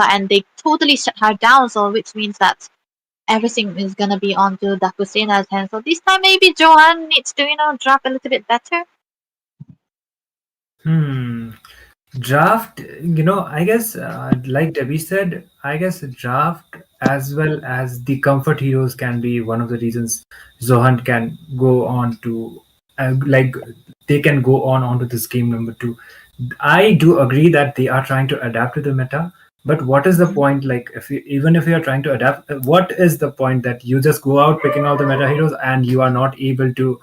and they totally shut her down. So which means that everything is gonna be onto Daaku Sena's hands. So this time maybe Johan needs to draft a little bit better. Draft, I guess, like Debbie said, I guess draft as well as the comfort heroes can be one of the reasons Zohunt can go on to, like, they can go on onto this game number two. I do agree that they are trying to adapt to the meta, but what is the point? Like, even if you are trying to adapt, what is the point that you just go out picking out the meta heroes and you are not able to,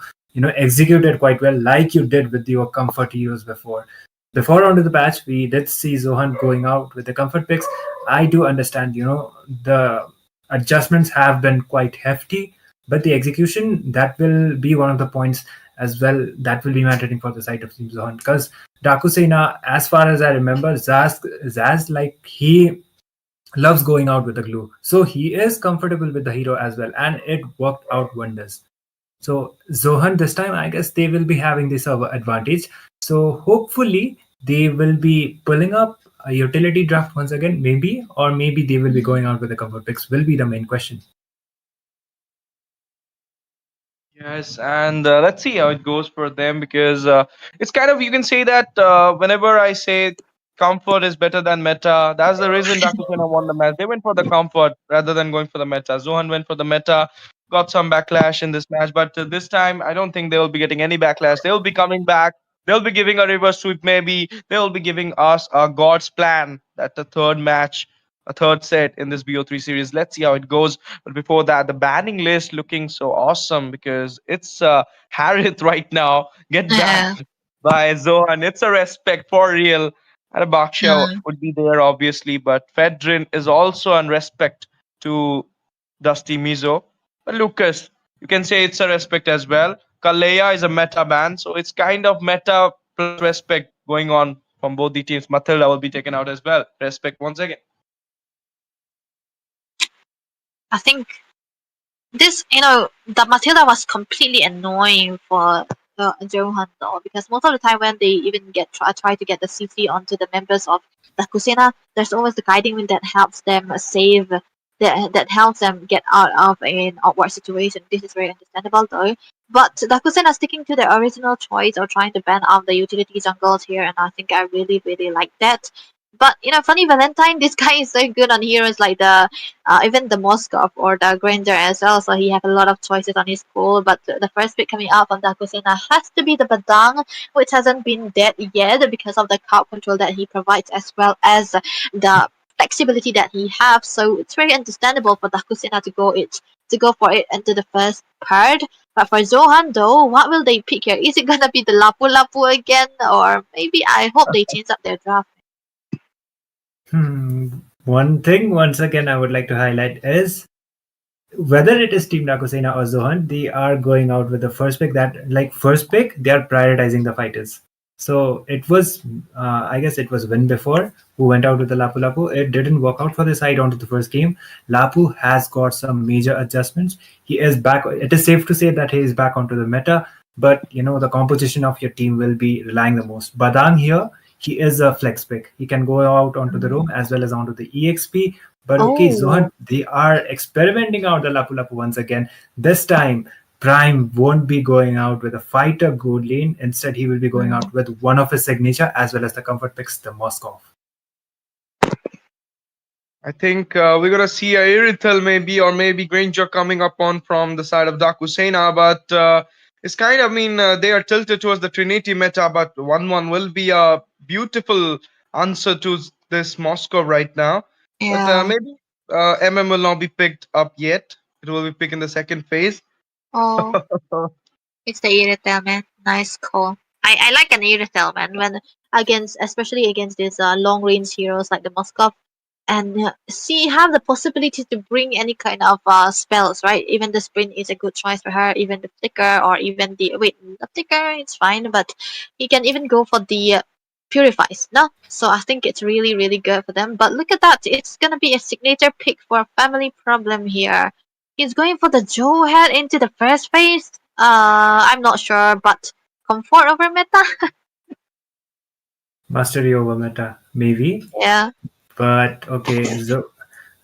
execute it quite well, like you did with your comfort heroes before? Before onto the patch, we did see Zohan going out with the comfort picks. I do understand, the adjustments have been quite hefty, but the execution, that will be one of the points as well that will be mattering for the side of Team Zohan. Because Daaku Sena, as far as I remember, Zaz, like, he loves going out with the glue. So he is comfortable with the hero as well, and it worked out wonders. So Zohan this time, I guess they will be having the server advantage. So hopefully they will be pulling up a utility draft once again, maybe, or maybe they will be going out with the comfort picks. Will be the main question. Yes, and let's see how it goes for them because it's kind of, you can say that whenever I say comfort is better than meta, that's the reason Dakutena won the match. They went for the comfort rather than going for the meta. Zohan went for the meta, got some backlash in this match, but this time I don't think they will be getting any backlash. They will be coming back. They'll be giving a reverse sweep, maybe. They'll be giving us a God's plan that the third match, a third set in this BO3 series. Let's see how it goes. But before that, the banning list looking so awesome because it's Harith right now get Yeah. banned by Zohan. It's a respect for real. And a Baksha Mm. would be there obviously, but Fedrin is also a respect to Dusty Mizo. But Lucas, you can say it's a respect as well. Kalea is a meta ban, so it's kind of meta plus respect going on from both the teams. Matilda will be taken out as well. Respect once again. I think this, the Matilda was completely annoying for Johan though, because most of the time when they even try to get the CC onto the members of the Kusena, there's always the guiding wind that helps them save, that helps them get out of an awkward situation. This is very understandable though. But the Kusena sticking to their original choice of trying to ban out the utility jungles here, and I think I really, really like that. But funny Valentine, this guy is so good on heroes like the even the Moskov or the Granger as well. So he have a lot of choices on his pool. But the first pick coming out from Daaku Sena has to be the Badang, which hasn't been dead yet because of the card control that he provides as well as the flexibility that he has. So it's very understandable for Daaku Sena to go for it into the first card. But for Zohan though, what will they pick here? Is it gonna be the Lapu Lapu again, or maybe I hope they change up their draft? One thing, once again, I would like to highlight is whether it is Team Dakusena or Zohan, they are going out with the first pick. That, like, first pick, they are prioritizing the fighters. So it was, I guess it was Win before who went out with the Lapu Lapu. It didn't work out for the side onto the first game. Lapu has got some major adjustments. He is back. It is safe to say that he is back onto the meta, but the composition of your team will be relying the most. Badang here, he is a flex pick. He can go out onto the roam as well as onto the EXP. But okay, Oh. Zohan, they are experimenting out the Lapu Lapu once again. This time, Prime won't be going out with a fighter gold lane. Instead, he will be going out with one of his signature as well as the comfort picks, the Moskov. I think we're gonna see a Irithel maybe, or maybe Granger coming up on from the side of Daaku Sena, but it's kind of, I mean, they are tilted towards the Trinity meta, but 1-1 will be a beautiful answer to this Moscow right now. But Yeah. maybe MM will not be picked up yet. It will be picked in the second phase. Oh. It's the Irithel, man. Nice call. I like an Irithel, man. When against, especially against these long range heroes like the Moskov, and she have the possibility to bring any kind of spells, right? Even the sprint is a good choice for her. Even the flicker, or even the flicker, it's fine. But he can even go for the purifies, no? So I think it's really, really good for them. But look at that, it's gonna be a signature pick for a family problem here. He's going for the Joe head into the first phase. I'm not sure, but comfort over meta. Mastery over meta, maybe. Yeah. But okay,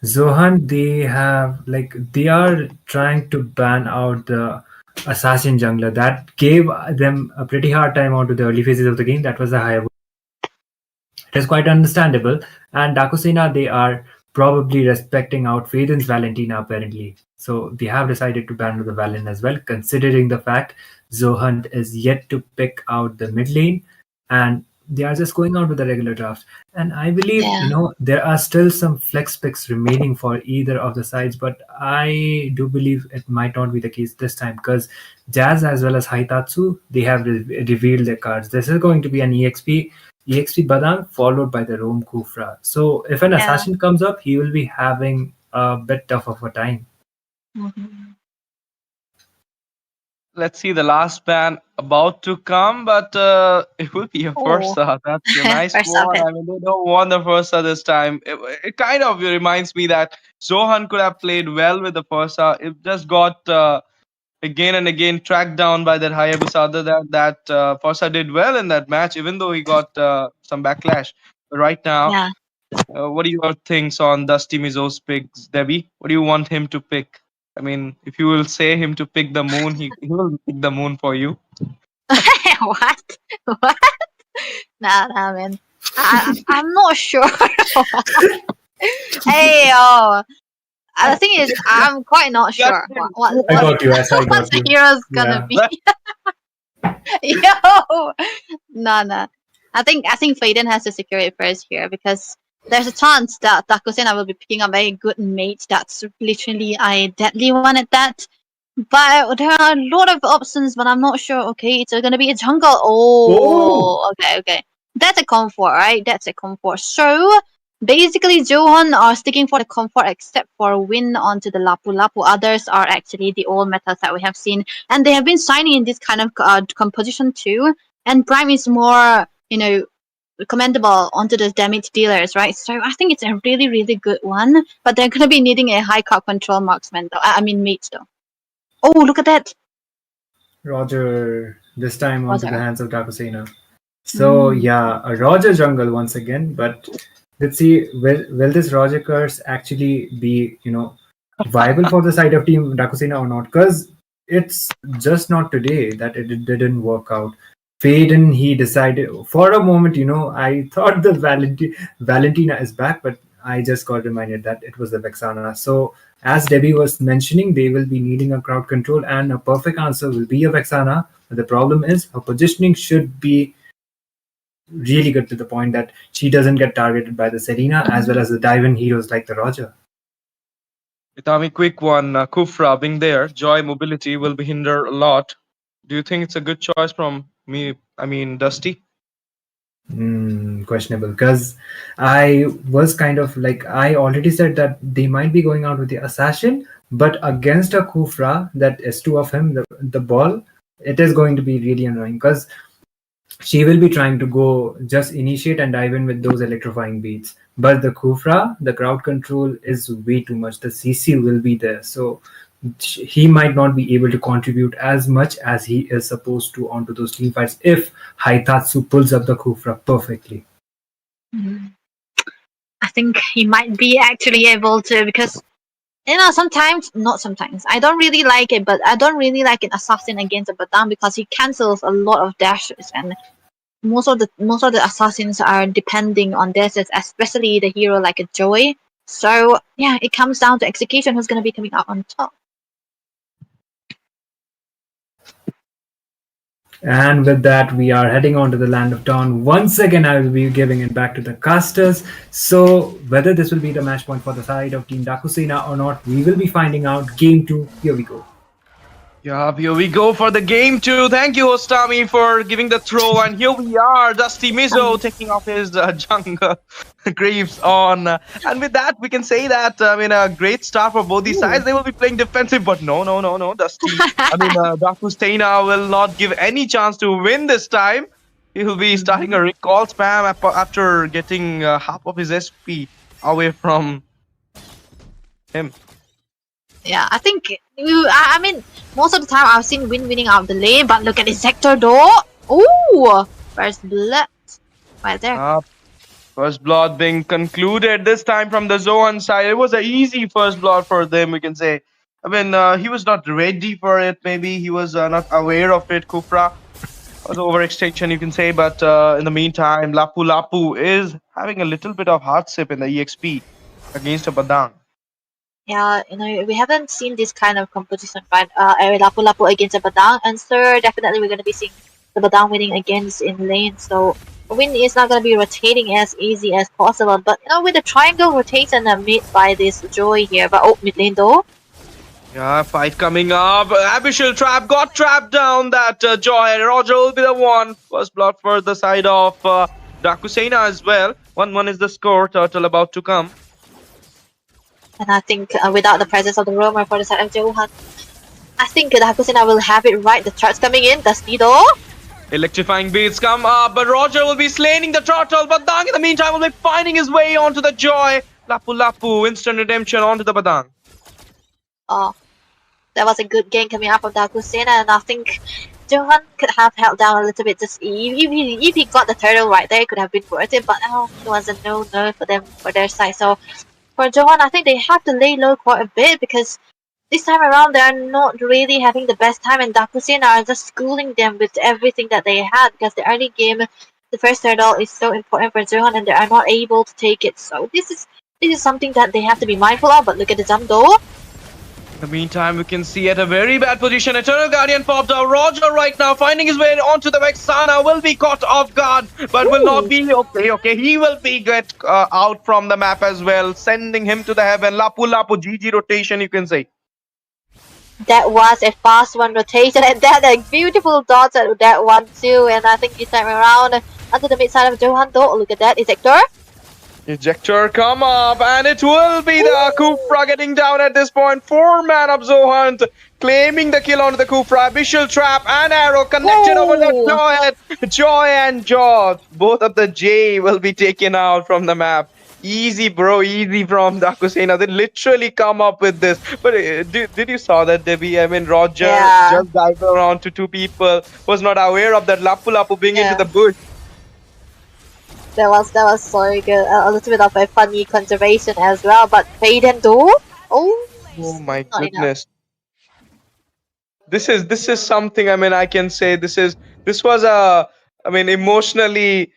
Zohan, they are trying to ban out the assassin jungler. That gave them a pretty hard time onto the early phases of the game. That was a high. It is quite understandable. And Daaku Sena, they are probably respecting out Faden's Valentina apparently. So they have decided to ban the Valen as well, considering the fact Zohunt is yet to pick out the mid lane and they are just going out with the regular draft. And I believe, Yeah. there are still some flex picks remaining for either of the sides, but I do believe it might not be the case this time because Jazz as well as Haitatsu, they have revealed their cards. This is going to be an EXP Badang followed by the Rome Kufra. So if an Yeah. assassin comes up, he will be having a bit tough of a time. Mhm. Let's see the last ban about to come, but it will be a Oh. Fursa. That's a nice Versa, one. okay. I mean, they don't want the Fursa this time. It kind of reminds me that Zohan could have played well with the Fursa. It just got again and again tracked down by that Hayabusa. Other than that, Fursa did well in that match, even though he got some backlash. But right now, Yeah. what are your things on Dusty Mizo's picks, Debbie? What do you want him to pick? I mean, if you will say him to pick the moon, he will pick the moon for you. What? What? Nah, man. I'm not sure. Hey, the thing is, I'm quite not Yeah, sure yeah. what I got you, as I what got the you. hero's gonna be. Yo, nah. I think Faden has to secure it first here because there's a chance that Daaku Sena will be picking up a good mate. That's literally I deadly wanted that. But there are a lot of options, but I'm not sure. Okay, it's gonna be a jungle. Oh, okay. That's a comfort, right? That's a comfort. So basically, Johan are sticking for the comfort, except for win onto the Lapu Lapu. Others are actually the old metas that we have seen, and they have been signing in this kind of composition too. And Prime is more, commendable onto the damage dealers, right? So I think it's a really, really good one. But they're gonna be needing a high crowd control marksman, though. I mean, mate, though. Oh, look at that! Roger, this time onto the Roger. hands of Daaku Sena. So yeah, a Roger jungle once again, but let's see, will this Roger curse actually be, viable for the side of Team Daaku Sena or not? Because it's just not today that it didn't work out. Faden, he decided for a moment, I thought the Valentina is back, but I just got reminded that it was the Vexana. So as Debbie was mentioning, they will be needing a crowd control, and a perfect answer will be a Vexana. But the problem is her positioning should be really good to the point that she doesn't get targeted by the Serena as well as the dive-in heroes like the Roger. Itami, quick one. Kufra being there, Joy mobility will be hindered a lot. Do you think it's a good choice from me? I mean, Dusty. Questionable, because I was kind of like, I already said that they might be going out with the assassin, but against a Kufra that is two of him, the ball, it is going to be really annoying because she will be trying to go just initiate and dive in with those electrifying beats. But the Kufra, the crowd control is way too much. The CC will be there. So he might not be able to contribute as much as he is supposed to onto those team fights if Haitatsu pulls up the Kufra perfectly. I think he might be actually able to because not sometimes. I don't really like it, but I don't really like an assassin against a Badam because he cancels a lot of dashes and most of the assassins are depending on dashes, especially the hero like a Joy. So yeah, it comes down to execution who's gonna be coming out on top. And with that, we are heading on to the land of dawn. Once again, I will be giving it back to the casters. So, whether this will be the match point for the side of Team Daaku Sena or not, we will be finding out. Game 2, here we go. Yeah, here we go for the game 2. Thank you, Ostami, for giving the throw. And here we are, Dusty Mizo taking off his jungle greaves on. And with that, we can say that, a great start for both these sides. They will be playing defensive, but no, Dusty. Daaku Sena will not give any chance to win this time. He will be starting a recall spam after getting half of his SP away from him. Yeah, I think most of the time I've seen winning out the lane, but look at his sector door. Ooh, first blood right there. First blood being concluded this time from the Zohunt side. It was an easy first blood for them, we can say. I mean, he was not ready for it. Maybe he was not aware of it. Kufra was overextension, you can say. But in the meantime, Lapu Lapu is having a little bit of hardship in the EXP against a Badang. Yeah, we haven't seen this kind of competition, right? Lapu Lapu against a Badang, and so definitely we're gonna be seeing the Badang winning against in lane. So win is not gonna be rotating as easy as possible. But with the triangle rotation made by this Joy here, but mid lane though. Yeah, fight coming up. Abyssal Trap got trapped down. That Joy. Roger will be the one. First blood for the side of Daaku Sena as well. 1-1 is the score. Turtle about to come. And I think without the presence of the roamer for the side of Zohunt, I think Daaku Sena will have it right. The charge coming in. That's Dido. Electrifying beats come up, but Roger will be slaying the turtle. But Badang in the meantime will be finding his way onto the Joy. Lapu Lapu, instant redemption onto the Badang. Oh, that was a good game coming out from Daaku Sena, and I think Zohunt could have held down a little bit. Just if he got the turtle right there, it could have been worth it. But it was a no for them for their side. So for Zohunt, I think they have to lay low quite a bit because this time around they are not really having the best time, and Daaku Sena are just schooling them with everything that they had because the early game, the first turtle is so important for Zohunt, and they are not able to take it. So this is something that they have to be mindful of. But look at the jump though. In the meantime, we can see at a very bad position, Eternal Guardian popped out. Roger right now finding his way onto the Vexana will be caught off guard, but will not be okay. Okay, he will be get out from the map as well, sending him to the heaven. Lapu Lapu, GG rotation, you can say. That was a fast one rotation, and that a beautiful dodge at that one too. And I think this time around, onto the mid side of Zohunt though. Look at that, Ejector. Ejector come up, and it will be the Kufra getting down at this point. 4-man of Zohunt, claiming the kill onto the Kufra. Abyssal Trap and Arrow connected over the Joy and George. Both of the J will be taken out from the map. Easy, bro, easy from Daaku Sena. They literally come up with this. But did you saw that, Debbie? I mean, Roger just dived around to 2 people, was not aware of that Lapu Lapu being into the bush. That was so good. A little bit of a funny conservation as well. But Faden though? Oh my goodness. This is something, I mean, I can say this was a, I mean, emotionally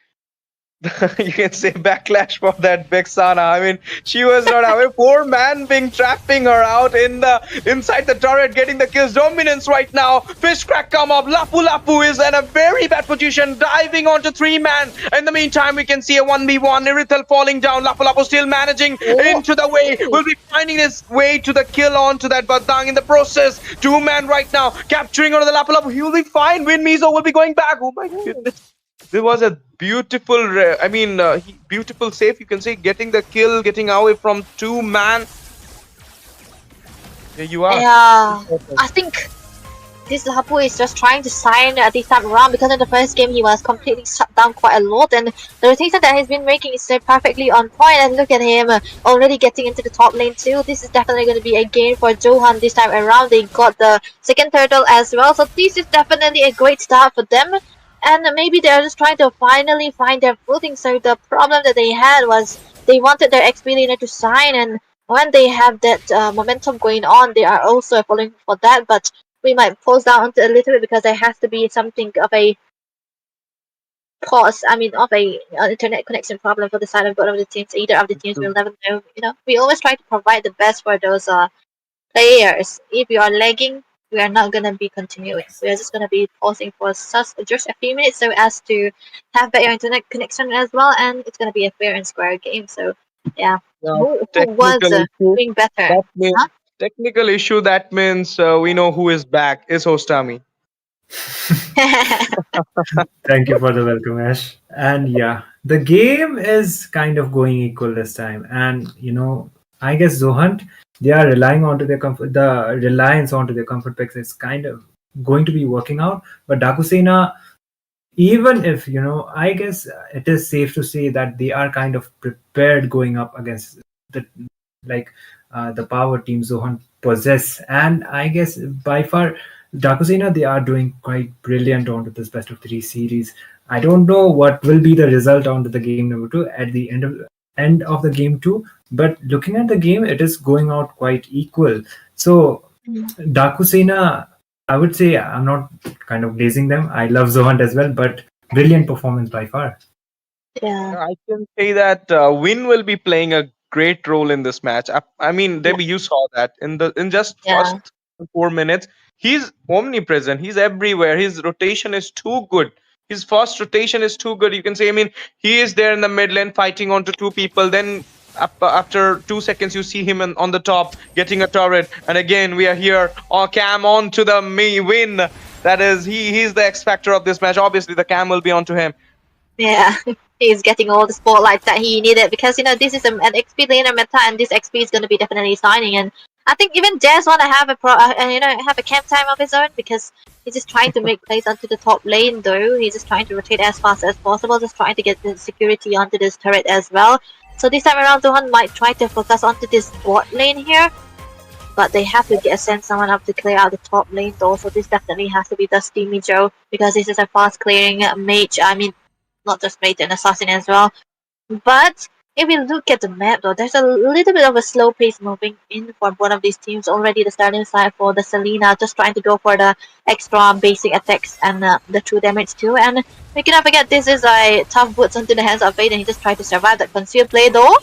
you can say backlash for that Vexana. I mean, she was not aware. 4-man being trapping her out inside the turret, getting the kills. Dominance right now. Fish crack come up. Lapu Lapu is in a very bad position, diving onto 3-man. In the meantime, we can see a 1v1. Irithel falling down. Lapu Lapu still managing into the way. Will be finding his way to the kill onto that Badang in the process. 2-man right now, capturing onto the Lapu Lapu. He will be fine. Win Mizo will be going back. Oh my goodness. There was a beautiful, beautiful save, you can say, getting the kill, getting away from 2-man. There you are. Yeah, I think this Lapu is just trying to sign this time around because in the first game he was completely shut down quite a lot, and the rotation that he's been making is perfectly on point. And look at him already getting into the top lane too. This is definitely going to be a game for Zohunt this time around. They got the second turtle as well, so this is definitely a great start for them. And maybe they're just trying to finally find their footing. So the problem that they had was they wanted their XP laner to shine, and when they have that momentum going on, they are also falling for that. But we might pause down a little bit because there has to be something of a pause. I mean, of a internet connection problem for the side of both of the teams. Either of the teams will never know. We always try to provide the best for those players. If you are lagging, we are not going to be continuing. We are just going to be pausing for just a few minutes so as to have better internet connection as well, and it's going to be a fair and square game. So, yeah. Who was doing better? Technical issue, that means we know who is back. Is Hostami. Thank you for the welcome, Ash. And yeah, the game is kind of going equal this time. And I guess Zohunt, they are relying onto their comfort. The reliance onto their comfort picks is kind of going to be working out. But Daaku Sena, even if I guess it is safe to say that they are kind of prepared going up against the the power team Zohunt possess. And I guess by far Daaku Sena, they are doing quite brilliant onto this best of 3 series. I don't know what will be the result on the game number two at the end of the game two. But looking at the game, it is going out quite equal. So Mm. Daaku Sena, I would say I'm not kind of glazing them. I love Zohunt as well, but brilliant performance by far. Yeah, I can say that Win will be playing a great role in this match. I mean, yeah, Debbie, you saw that in just yeah, first 4 minutes, he's omnipresent. He's everywhere. His rotation is too good. His first rotation is too good. You can say, I mean, he is there in the mid lane fighting onto two people. Then after 2 seconds, you see him on the top getting a turret, and again we are here. Oh, Cam on to the me Win. That is he's the X factor of this match. Obviously, the Cam will be onto him. yeah. He's getting all the spotlight that he needed because this is an XP laner meta, and this XP is going to be definitely signing. And I think even Jazz want to have have a camp time of his own because he's just trying to make plays onto the top lane. Though he's just trying to rotate as fast as possible, just trying to get the security onto this turret as well. So this time around, Zohan might try to focus onto this bot lane here, but they have to send someone up to clear out the top lane though. So this definitely has to be the Steamy Joe because this is a fast clearing mage. I mean, not just mage, an assassin as well. But if we look at the map though, there's a little bit of a slow pace moving in for one of these teams. Already the starting side for the Selena just trying to go for the extra basic attacks and the true damage too. And we cannot forget this is a tough boots into the hands of Fade, and he just tried to survive that concealed play though.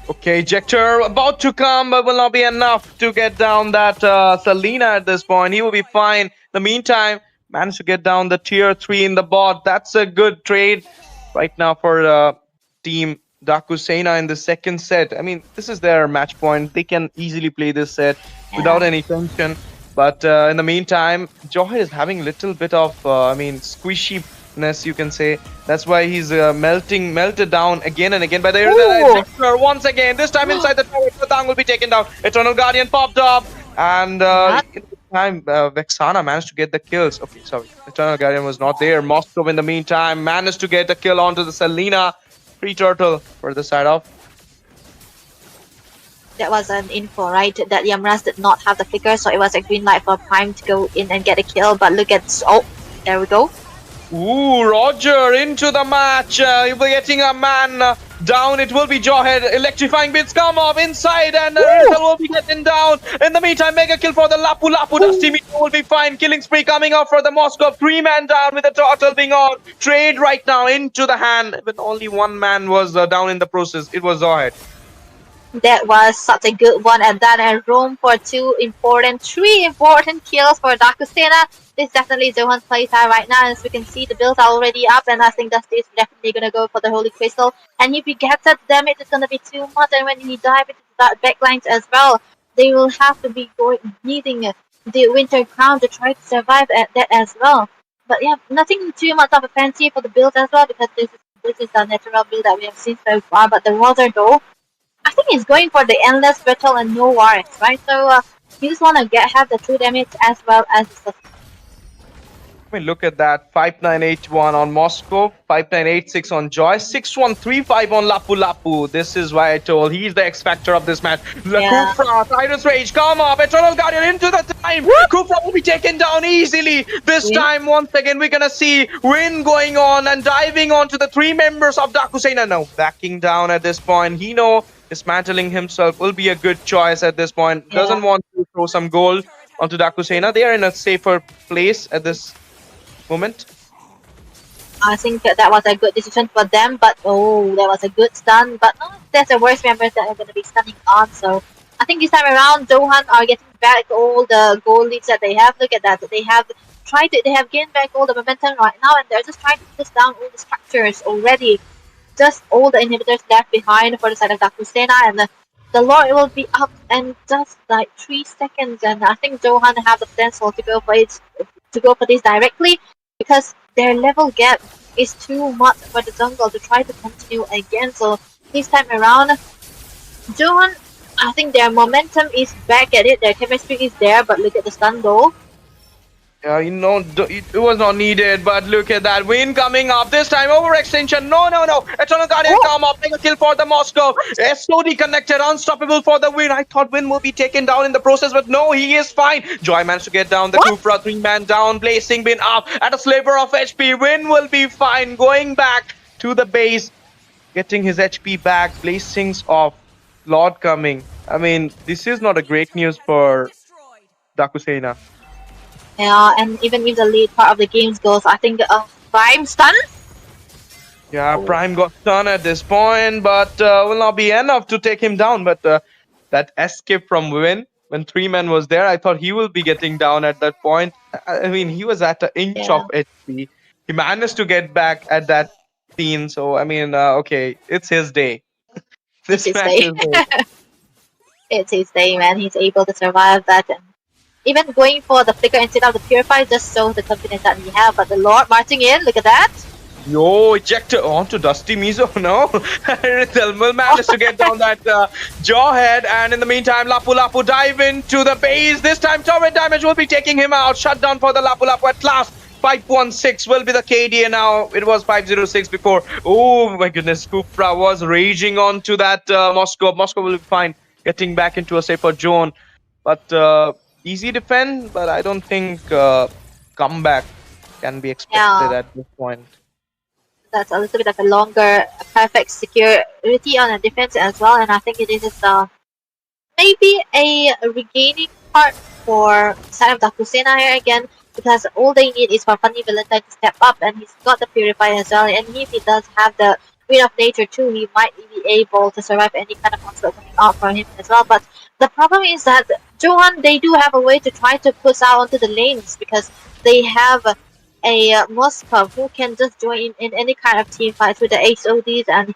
Okay, Ejector about to come, but will not be enough to get down that Selena at this point. He will be fine. In the meantime, managed to get down the tier 3 in the bot. That's a good trade right now for team Daaku Sena in the second set. I mean, this is their match point. They can easily play this set without any tension. But in the meantime, Joy is having a little bit of, squishiness, you can say. That's why he's melted down again and again by the Ejector once again. This time inside the tower, Tang will be taken down. Eternal Guardian popped up, and in the time, Vexana managed to get the kills. Okay, sorry, Eternal Guardian was not there. Moscow, in the meantime, managed to get the kill onto the Selena. Free turtle for the side off. That was an info, right? That Yamraz did not have the flicker, so it was a green light for Prime to go in and get a kill. But look at there we go. Ooh, Roger into the match. He'll be getting a man down. It will be Jawhead. Electrifying bits come off inside, and Rizal will be getting down. In the meantime, mega kill for the Lapu Lapu. The Steamy will be fine. Killing spree coming off for the Moscow. 3-man down with the turtle being on. Trade right now into the hand. But only one man was down in the process. It was Jawhead. That was such a good one, and then a room for three important kills for Daaku Sena. This is definitely Zohunt's playtime right now. As we can see, the builds are already up, and I think that is definitely gonna go for the Holy Crystal. And if he gets that damage, it's gonna be too much. And when he dive into the backlines as well, they will have to be needing the Winter Crown to try to survive at that as well. But yeah, nothing too much of a fancy for the build as well, because this is the natural build that we have seen so far. But the Roger though, I think he's going for the endless battle and no warrants, right? So he just want to have the true damage as well as the. I mean, look at that. 5981 on Moscow, 5986 on Joy, 6135 on Lapu Lapu. This is why I told he's the X factor of this match. Yeah. Kufra, Tyrant's Rage, come up, Eternal Guardian into the time. Kufra will be taken down easily. This time, once again, we're gonna see Win going on and diving onto the 3 members of Daaku Sena. No, backing down at this point. Hino dismantling himself will be a good choice at this point. Doesn't want to throw some gold onto Daaku Sena. They are in a safer place at this moment. I think that was a good decision for them, but that was a good stun. But there's the worst members that are going to be stunning on. So I think this time around, Zohunt are getting back all the gold leads that they have. Look at that. They have gained back all the momentum right now, and they're just trying to push down all the structures already. Just all the inhibitors left behind for the side of Daaku Sena, and the Lord will be up in just like 3 seconds. And I think Zohunt have the potential to go for this directly, because their level gap is too much for the jungle to try to continue again. So this time around, Zohunt, I think their momentum is back at it. Their chemistry is there, but look at the stun though. Yeah, it was not needed, but look at that. Win coming up. This time, overextension. No, no, no. Eternal Guardian Oh, come up. Take a kill for the Moscow. SOD connected. Unstoppable for the win. I thought Win will be taken down in the process, but no, he is fine. Joy managed to get down the what? Kufra. 3-man down. Blazing bin up at a sliver of HP. Win will be fine. Going back to the base. Getting his HP back. Blazings off. Lord coming. I mean, this is not a great news for Daaku Sena. Yeah, and even if the lead part of the games goes, I think Prime stun. Yeah, Oh, Prime got stunned at this point, but will not be enough to take him down. But that escape from Win when 3-man was there, I thought he will be getting down at that point. I mean, he was at an inch of yeah, HP. He managed to get back at that scene. So, I mean, okay, it's his day. it's This his match day. is his. It's his day, man. He's able to survive that, and even going for the flicker instead of the purify just shows the confidence that we have. But the Lord marching in, look at that. Yo, ejector onto Dusty Mizo. No, Thelmal managed to get down that jawhead, and in the meantime, Lapu Lapu dive into the base. This time, turret damage will be taking him out. Shut down for the Lapu Lapu at last. 516 will be the KD now. It was 506 before. Oh my goodness, Kupra was raging onto that Moscow. Moscow will be fine, getting back into a safer zone. But easy defend, but I don't think comeback can be expected Yeah, at this point. that's a little bit of a longer, perfect security on the defense as well, and I think it is maybe a regaining part for side of Daaku Sena here again, because all they need is for Funny Valentine to step up, and he's got the Purify as well, and if he does have the Wind of Nature too, he might be able to survive any kind of monster coming out for him as well. But the problem is that Johan, they do have a way to try to push out onto the lanes, because they have a Moskov who can just join in any kind of team fights with the HODs, and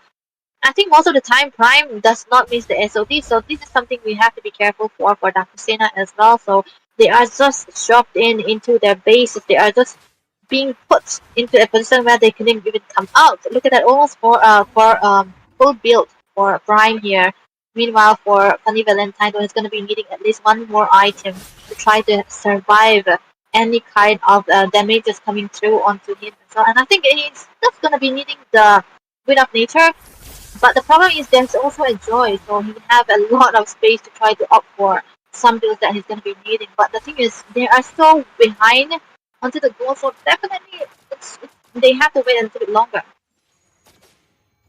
I think most of the time Prime does not miss the SOD, so this is something we have to be careful for Daaku Sena as well. So they are just dropped into their bases. They are just being put into a position where they couldn't even come out. Look at that, almost for full build for Prime here. Meanwhile, for Funny Valentine, he's going to be needing at least one more item to try to survive any kind of damages coming through onto him as well. And I think he's just going to be needing the Wind of Nature, but the problem is there's also a Joy, so he have a lot of space to try to opt for some builds that he's going to be needing. But the thing is, they are still behind onto the goal, so definitely they have to wait a little bit longer.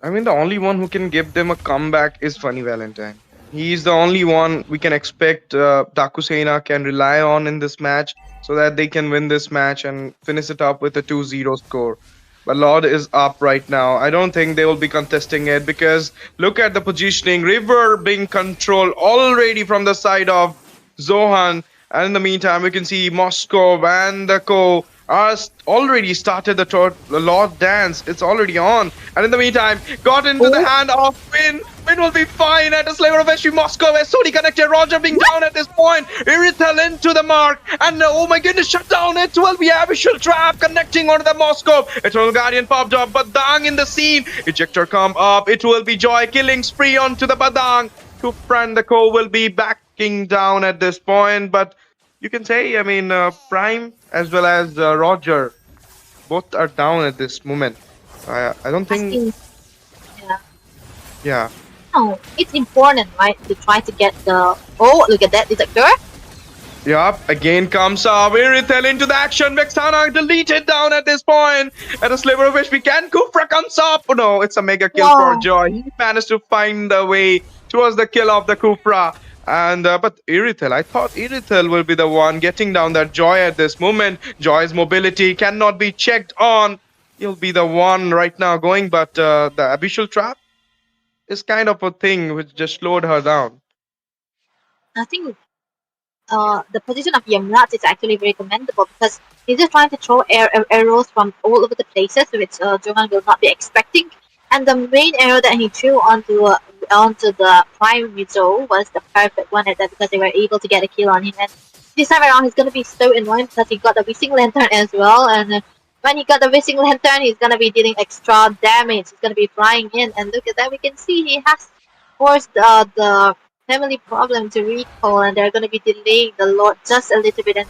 I mean, the only one who can give them a comeback is Funny Valentine. He's the only one we can expect Daaku Sena can rely on in this match so that they can win this match and finish it up with a 2-0 score. But Lord is up right now. I don't think they will be contesting it because look at the positioning. River being controlled already from the side of Zohan. And in the meantime, we can see Moscow and the Co are already started the Lord dance. It's already on. And in the meantime, got into the hand of Win. Win will be fine at a sliver of HP. Moscow is solely connected. Roger being down at this point. Irithel into the mark. And oh my goodness, shut down. It will be Abyssal Trap connecting onto the Moscow. Eternal Guardian popped up. Badang in the scene. Ejector come up. It will be Joy killing spree onto the Badang. Kufra and the Co will be backing down at this point. But you can say, I mean, Prime as well as Roger, both are down at this moment. I don't I think, think, yeah. yeah. No, it's important, right, to try to get the. Oh, look at that detector. Yup, again comes Irithel into the action. Vexana deleted down at this point. At a sliver of HP, can Kufra comes up? Oh no, it's a mega kill for Wow. Joy. He managed to find the way towards the kill of the Kufra. And but Irithel, I thought Irithel will be the one getting down that Joy at this moment. Joy's mobility cannot be checked on. He'll be the one right now going, but the Abyssal Trap is kind of a thing which just slowed her down. I think the position of Yamrat is actually very commendable, because he's just trying to throw arrows from all over the places, which Johan will not be expecting. And the main arrow that he threw onto the Prime Mizo was the perfect one at that, because they were able to get a kill on him. And this time around, he's gonna be so annoying because he got the Wishing Lantern as well. And when he got the Wishing Lantern, he's gonna be dealing extra damage. He's gonna be flying in, and look at that. We can see he has forced the family problem to recall, and they're going to be delaying the Lord just a little bit. And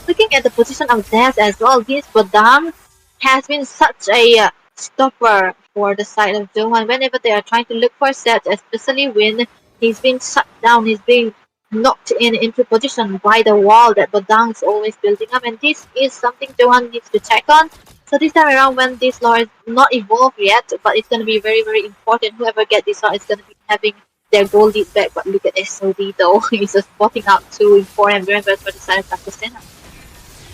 looking at the position of Daz as well, this Badam has been such a stopper for the side of Zohan whenever they are trying to look for sets, especially when he's been shut down, he's being knocked into position by the wall that Badam is always building up, and this is something Zohan needs to check on. So this time around, when this law is not evolved yet, but it's going to be very, very important. Whoever gets this law is going to be having their goal lead back. But look at SOD though, he's just spotting out 2 in 4 and very for the side of Daaku Sena.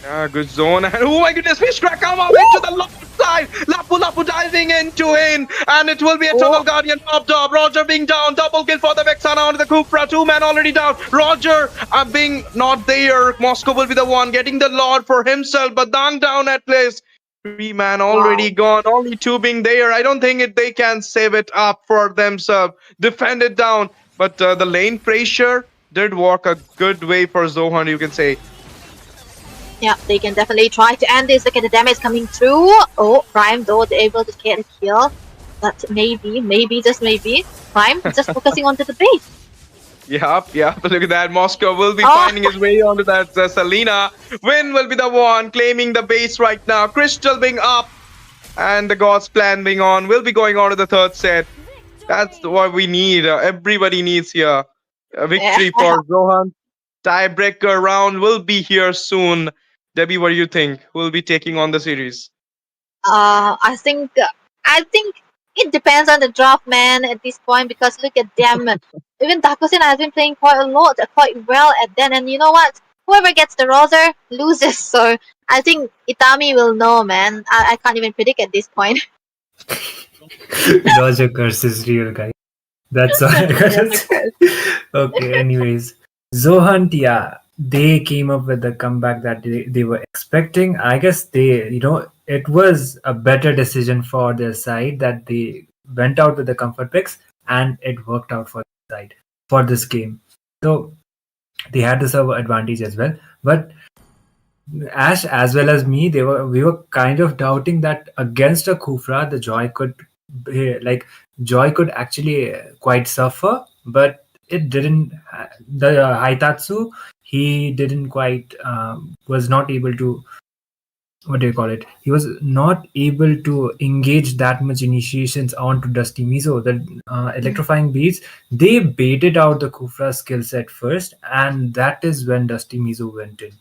Yeah, good zone. And oh my goodness, fish crack come up into the left side. Lapu Lapu diving into in. And it will be a Tunnel Guardian popped up. Roger being down. Double kill for the Vexana onto the Kufra. 2 men already down. Roger being not there. Moscow will be the one getting the Lord for himself. But Dang down at least. 3 man already gone. Only 2 being there. I don't think they can save it up for themselves. Defend it down. But the lane pressure did work a good way for Zohan, you can say. Yeah, they can definitely try to end this. Look at the damage coming through. Oh, Prime though, they're able to get a kill. But maybe, just maybe, Prime just focusing onto the base. Yep. Look at that. Moscow will be finding his way onto that Selena. Win will be the one claiming the base right now. Crystal being up. And the God's plan being on. Will be going on to the 3rd set. That's what we need. Everybody needs here. A victory for Zohan. Tiebreaker round will be here soon. Debbie, what do you think? Who will be taking on the series? I think it depends on the draft, man, at this point, because look at them. Even Daaku Sena has been playing quite a lot, quite well at that, and you know what? Whoever gets the roster loses. So I think Itami will know, man. I can't even predict at this point. Roger curse is real, guys. That's all I gotta say. Okay, anyways. Zohunt, yeah, they came up with the comeback that they were expecting. I guess it was a better decision for their side that they went out with the comfort picks and it worked out for the side for this game. So they had the server advantage as well. But Ash, as well as me, we were kind of doubting that against a Kufra, the Joy could actually quite suffer, but it didn't. The Haitatsu, he didn't quite was not able to, what do you call it? He was not able to engage that much initiations onto Dusty Mizo. The electrifying beats, they baited out the Kufra skill set first, and that is when Dusty Mizo went in.